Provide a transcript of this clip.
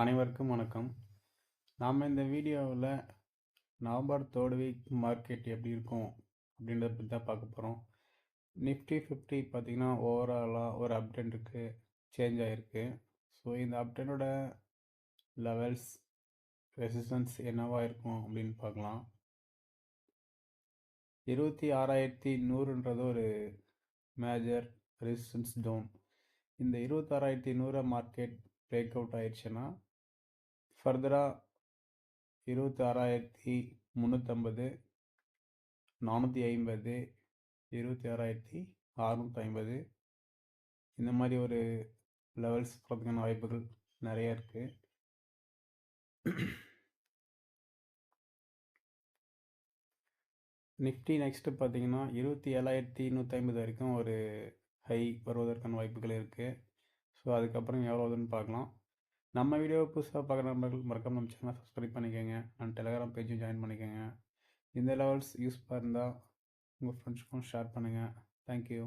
அனைவருக்கும் வணக்கம். நாம் இந்த வீடியோவில் நவம்பர் 3rd வீக் மார்க்கெட் எப்படி இருக்கும் அப்படின்றத பற்றி தான் பார்க்க போகிறோம். நிஃப்டி 50 பார்த்திங்கன்னா ஓவராலாக ஒரு அப்ட்ரெண்ட் இருக்குது, சேஞ்ச் ஆகிருக்கு. ஸோ இந்த அப்ட்ரெண்டோட லெவல்ஸ், ரெசிஸ்டன்ஸ் என்னவா இருக்கும் அப்படின்னு பார்க்கலாம். 26,100ன்றது ஒரு மேஜர் ரெசிஸ்டன்ஸ் ஜோன். இந்த 26,100 மார்க்கெட் பிரேக் அவுட் ஆயிடுச்சுன்னா ஃபர்தராக 26,350, 450, 26,650 இந்த மாதிரி ஒரு லெவல்ஸ் பார்த்திங்கன்னா வாய்ப்புகள் நிறைய இருக்குது. நிஃப்டி நெக்ஸ்ட்டு பார்த்திங்கன்னா 27,150 வரைக்கும் ஒரு ஹை வருவதற்கான வாய்ப்புகள் இருக்குது. ஸோ அதுக்கப்புறம் எவ்வளோதுன்னு பார்க்கலாம். நம்ம வீடியோவை புதுசாக பார்க்குற நண்பர்கள் மறக்காம நம்ம சேனலை சப்ஸ்கிரைப் பண்ணிக்கோங்க அண்ட் டெலிகிராம் பேஜும் ஜாயின் பண்ணிக்கோங்க. இந்த லெவல்ஸ் யூஸ்ஃபுல்லாக இருந்தால் உங்கள் ஃப்ரெண்ட்ஸ்க்கும் ஷேர் பண்ணுங்கள். தேங்க்யூ.